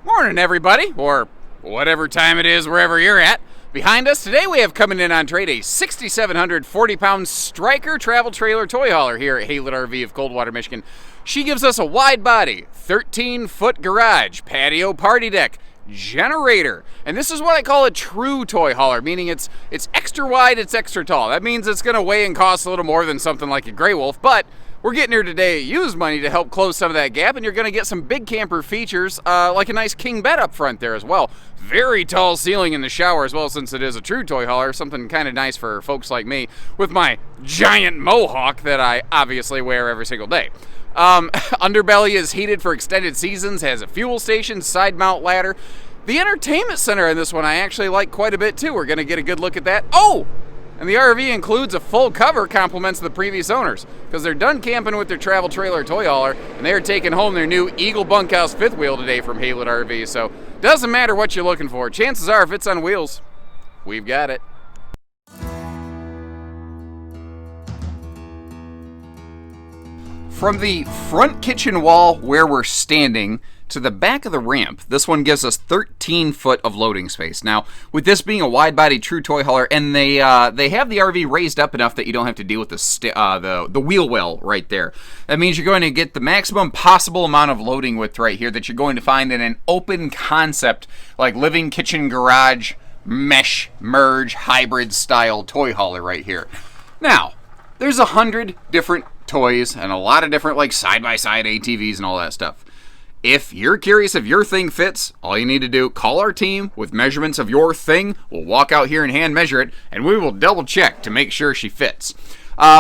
Morning, everybody, or whatever time it is wherever you're at. Behind us today, we have coming in on trade a 6,740-pound Stryker travel trailer toy hauler here at Haylet RV of Coldwater, Michigan. She gives us a wide body, 13-foot garage, patio party deck, generator, and this is what I call a true toy hauler, meaning it's extra wide, it's extra tall. That means it's going to weigh and cost a little more than something like a Grey Wolf, but we're getting here today at used money to help close some of that gap, and you're going to get some big camper features, like a nice king bed up front there as well. Very tall ceiling in the shower as well, since it is a true toy hauler, something kind of nice for folks like me with my giant mohawk that I obviously wear every single day. Underbelly is heated for extended seasons, has a fuel station, side mount ladder. The entertainment center in this one I actually like quite a bit too. We're going to get a good look at that. Oh! And the RV includes a full cover, compliments the previous owners, because they're done camping with their travel trailer toy hauler, and they are taking home their new Eagle Bunkhouse fifth wheel today from Haylet RV. So, doesn't matter what you're looking for. Chances are, if it's on wheels, we've got it. From the front kitchen wall where we're standing to the back of the ramp, this one gives us 13 foot of loading space. Now, with this being a wide-body true toy hauler, and they have the RV raised up enough that you don't have to deal with the wheel well right there. That means you're going to get the maximum possible amount of loading width right here that you're going to find in an open concept like living kitchen garage mesh merge hybrid style toy hauler right here. Now, there's 100 different toys and a lot of different like side-by-side ATVs and all that stuff. If you're curious if your thing fits, all you need to do, call our team with measurements of your thing. We'll walk out here and hand measure it, and we will double check to make sure she fits.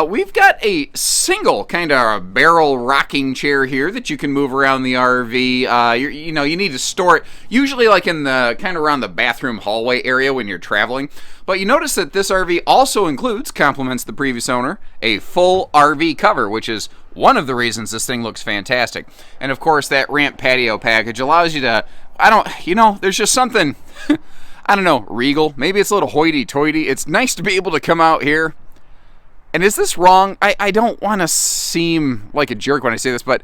We've got a single kind of barrel rocking chair here that you can move around the RV. You need to store it usually like in the kind of around the bathroom hallway area when you're traveling. But you notice that this RV also includes, compliments the previous owner, a full RV cover, which is one of the reasons this thing looks fantastic. And of course, that ramp patio package allows you to, there's just something, I don't know, regal. Maybe it's a little hoity-toity. It's nice to be able to come out here. And is this wrong? I don't want to seem like a jerk when I say this, but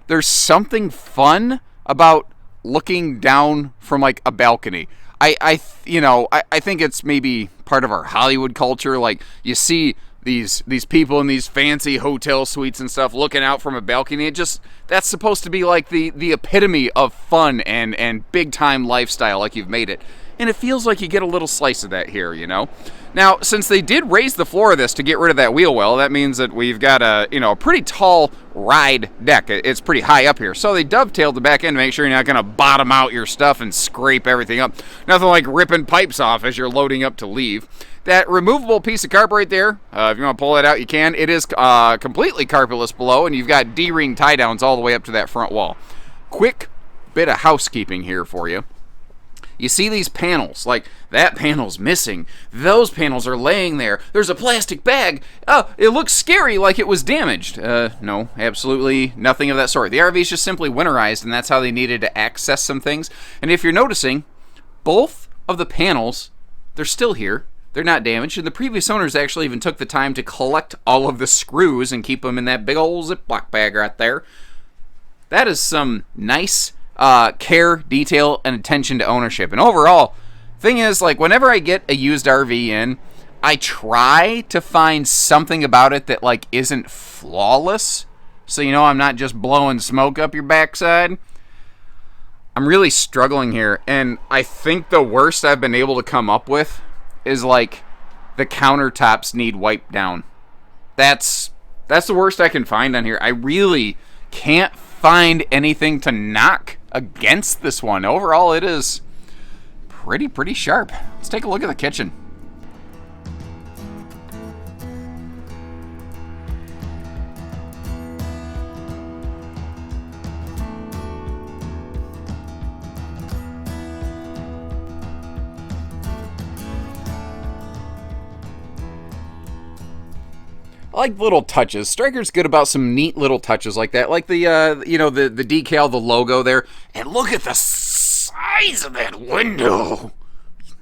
there's something fun about looking down from like a balcony. I think it's maybe part of our Hollywood culture. Like you see these people in these fancy hotel suites and stuff looking out from a balcony. That's supposed to be like the epitome of fun and big time lifestyle, like you've made it. And it feels like you get a little slice of that here, you know. Now, since they did raise the floor of this to get rid of that wheel well, that means that we've got a pretty tall ride deck. It's pretty high up here. So they dovetailed the back end to make sure you're not going to bottom out your stuff and scrape everything up. Nothing like ripping pipes off as you're loading up to leave. That removable piece of carpet right there, if you want to pull that out, you can. It is completely carpetless below, and you've got D-ring tie-downs all the way up to that front wall. Quick bit of housekeeping here for you. You see these panels, like that panel's missing. Those panels are laying there. There's a plastic bag. Oh, it looks scary like it was damaged. No, absolutely nothing of that sort. The RV is just simply winterized, and that's how they needed to access some things. And if you're noticing, both of the panels, they're still here. They're not damaged, and the previous owners actually even took the time to collect all of the screws and keep them in that big old Ziploc bag right there. That is some nice care, detail, and attention to ownership. And overall, thing is, like, whenever I get a used RV in, I try to find something about it that, like, isn't flawless. So, I'm not just blowing smoke up your backside. I'm really struggling here, and I think the worst I've been able to come up with is, like, the countertops need wiped down. That's the worst I can find on here. I really can't find anything to knock against this one. Overall, it is pretty sharp. Let's take a look at the kitchen. I like little touches. Stryker's good about some neat little touches like that, like the the decal, the logo there. And look at the size of that window.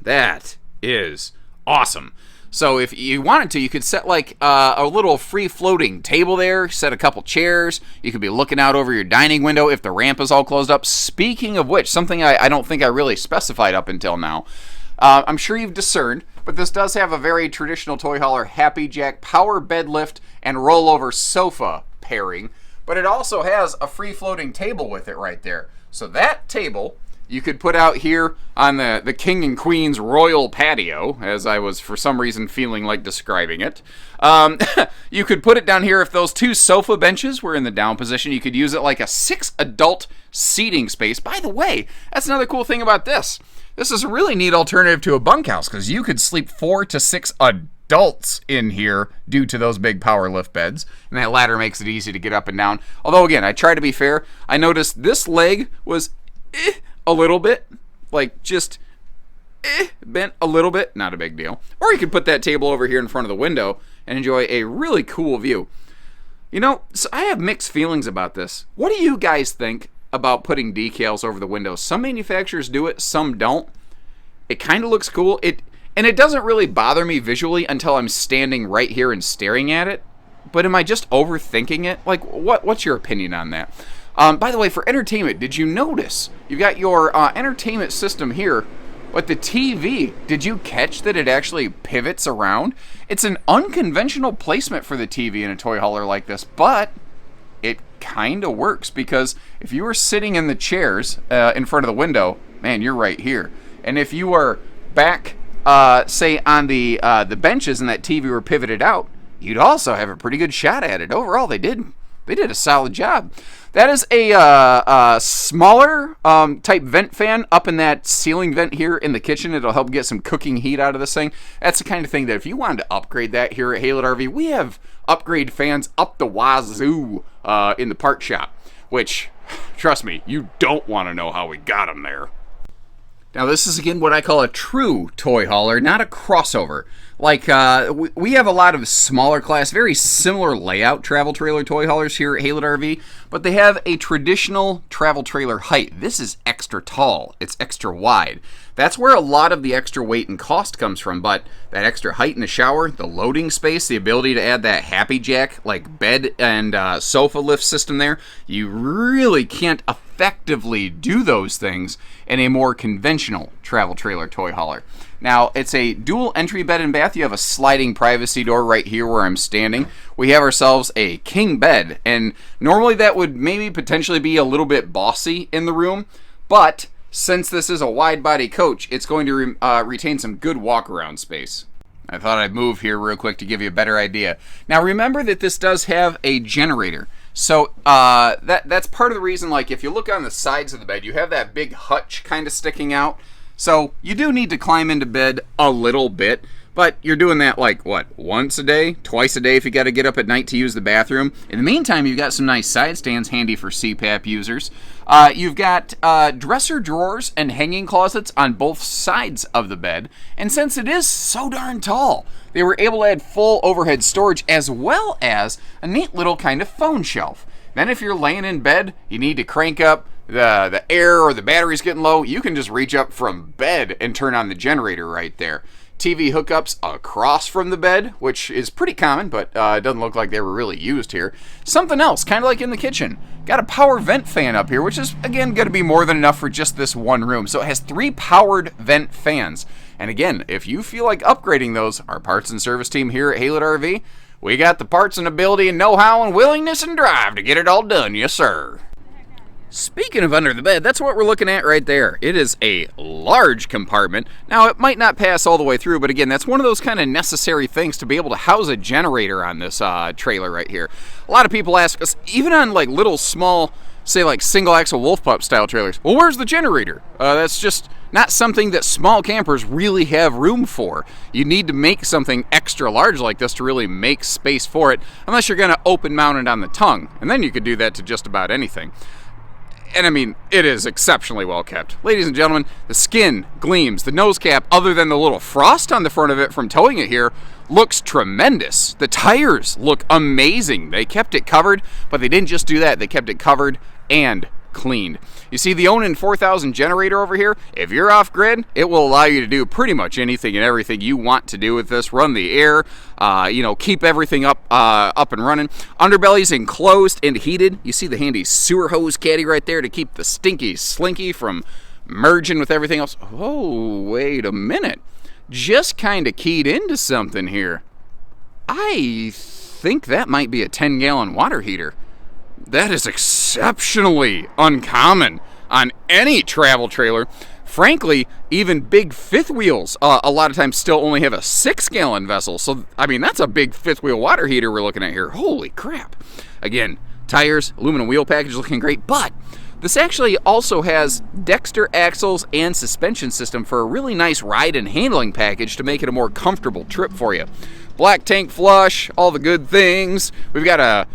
That is awesome. So if you wanted to, you could set like a little free-floating table there, set a couple chairs. You could be looking out over your dining window if the ramp is all closed up. Speaking of which, something I don't think I really specified up until now. I'm sure you've discerned, but this does have a very traditional toy hauler Happy Jack power bed lift and rollover sofa pairing. But it also has a free-floating table with it right there. So that table you could put out here on the King and Queen's royal patio, as I was for some reason feeling like describing it. You could put it down here if those 2 sofa benches were in the down position. You could use it like a 6 adult seating space. By the way, that's another cool thing about this. This is a really neat alternative to a bunkhouse because you could sleep 4 to 6 adults in here due to those big power lift beds. And that ladder makes it easy to get up and down. Although, again, I try to be fair. I noticed this leg was a little bit, like just bent a little bit, not a big deal. Or you could put that table over here in front of the window and enjoy a really cool view. You know, so I have mixed feelings about this. What do you guys think about putting decals over the windows? Some manufacturers do it, some don't. It kind of looks cool. And it doesn't really bother me visually until I'm standing right here and staring at it. But am I just overthinking it? Like, what's your opinion on that? By the way, for entertainment, did you notice you've got your entertainment system here, but the TV, did you catch that it actually pivots around? It's an unconventional placement for the TV in a toy hauler like this, but it kind of works because if you were sitting in the chairs in front of the window, man, you're right here. And if you were back, say, on the benches and that TV were pivoted out, you'd also have a pretty good shot at it. Overall, they did a solid job. That is a smaller type vent fan up in that ceiling vent here in the kitchen. It'll help get some cooking heat out of this thing. That's the kind of thing that if you wanted to upgrade that here at Haylett RV, we have upgrade fans up the wazoo in the part shop, which, trust me, you don't want to know how we got them there. Now, this is, again, what I call a true toy hauler, not a crossover. Like, we have a lot of smaller class, very similar layout travel trailer toy haulers here at Haylett RV, but they have a traditional travel trailer height. This is extra tall. It's extra wide. That's where a lot of the extra weight and cost comes from, but that extra height in the shower, the loading space, the ability to add that Happy Jack, like bed and sofa lift system there, you really can't effectively do those things in a more conventional travel trailer toy hauler. Now, it's a dual entry bed and bath. You have a sliding privacy door right here where I'm standing. We have ourselves a king bed, and normally that would maybe potentially be a little bit bossy in the room, but since this is a wide body coach, it's going to retain some good walk around space. I thought I'd move here real quick to give you a better idea. Now, remember that this does have a generator. So that's part of the reason, like if you look on the sides of the bed, you have that big hutch kind of sticking out. So you do need to climb into bed a little bit, but you're doing that like, what, once a day, twice a day if you got to get up at night to use the bathroom. In the meantime, you've got some nice side stands handy for CPAP users. You've got dresser drawers and hanging closets on both sides of the bed. And since it is so darn tall, they were able to add full overhead storage as well as a neat little kind of phone shelf. Then if you're laying in bed, you need to crank up the air or the battery's getting low, you can just reach up from bed and turn on the generator right there. TV hookups across from the bed, which is pretty common, but it doesn't look like they were really used here. Something else, kind of like in the kitchen. Got a power vent fan up here, which is, again, going to be more than enough for just this one room. So it has 3 powered vent fans. And again, if you feel like upgrading those, our parts and service team here at Haylett RV, we got the parts and ability and know-how and willingness and drive to get it all done, yes sir. Speaking of under the bed, that's what we're looking at right there. It is a large compartment. Now, it might not pass all the way through, but again, that's one of those kind of necessary things to be able to house a generator on this trailer right here. A lot of people ask us, even on like little small, say like single axle wolf pup style trailers, well, where's the generator? That's just not something that small campers really have room for. You need to make something extra large like this to really make space for it, unless you're going to open mount it on the tongue, and then you could do that to just about anything. And I mean, it is exceptionally well kept. Ladies and gentlemen, the skin gleams. The nose cap, other than the little frost on the front of it from towing it here, looks tremendous. The tires look amazing. They kept it covered, but they didn't just do that. They kept it covered and cleaned. You see the Onan 4000 generator over here? If you're off grid, it will allow you to do pretty much anything and everything you want to do with this. Run the air, keep everything up and running. Underbelly's enclosed and heated. You see the handy sewer hose caddy right there to keep the stinky slinky from merging with everything else. Oh, wait a minute. Just kind of keyed into something here. I think that might be a 10-gallon water heater. That is exceptionally uncommon on any travel trailer. Frankly, even big fifth wheels a lot of times still only have a 6-gallon vessel. So, I mean, that's a big fifth wheel water heater we're looking at here. Holy crap. Again, tires, aluminum wheel package looking great, but this actually also has Dexter axles and suspension system for a really nice ride and handling package to make it a more comfortable trip for you. Black tank flush, all the good things. We've got a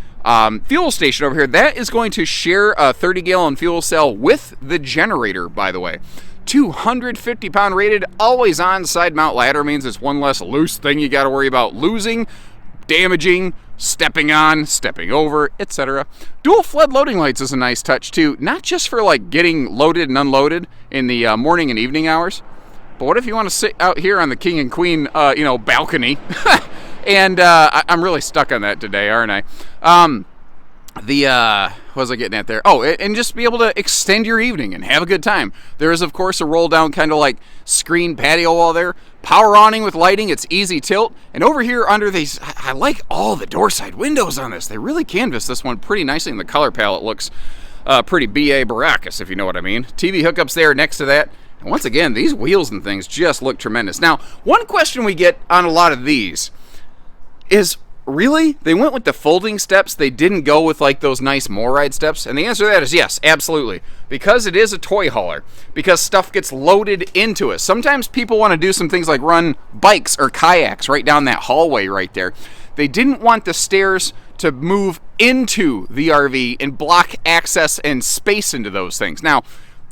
fuel station over here. That is going to share a 30-gallon fuel cell with the generator, by the way. 250-pound rated, always on side mount ladder means it's one less loose thing you got to worry about losing, damaging, stepping on, stepping over, etc. Dual flood loading lights is a nice touch too, not just for like getting loaded and unloaded in the morning and evening hours, but what if you want to sit out here on the king and queen, balcony? And I'm really stuck on that today, aren't I? What was I getting at there? Oh, and just be able to extend your evening and have a good time. There is, of course, a roll down kind of like screen patio wall there. Power awning with lighting. It's easy tilt. And over here under these, I like all the door side windows on this. They really canvas this one pretty nicely, and the color palette looks pretty B.A. Baracus, if you know what I mean. TV hookups there next to that. And once again, these wheels and things just look tremendous. Now, one question we get on a lot of these is, really? They went with the folding steps. They didn't go with like those nice MORryde steps. And the answer to that is yes, absolutely. Because it is a toy hauler. Because stuff gets loaded into it. Sometimes people want to do some things like run bikes or kayaks right down that hallway right there. They didn't want the stairs to move into the RV and block access and space into those things. Now,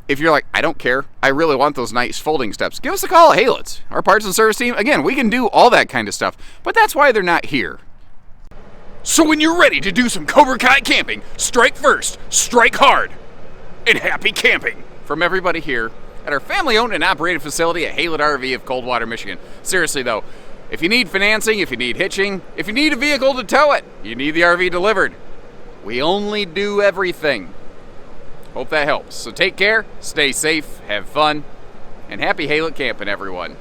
if you're like, I don't care, I really want those nice folding steps, give us a call at Haylitz. Our parts and service team, again, we can do all that kind of stuff. But that's why they're not here. So when you're ready to do some Cobra Kai camping, strike first, strike hard, and happy camping from everybody here at our family-owned and operated facility at Haylett RV of Coldwater, Michigan. Seriously, though, if you need financing, if you need hitching, if you need a vehicle to tow it, you need the RV delivered, we only do everything. Hope that helps. So take care, stay safe, have fun, and happy Haylett camping, everyone.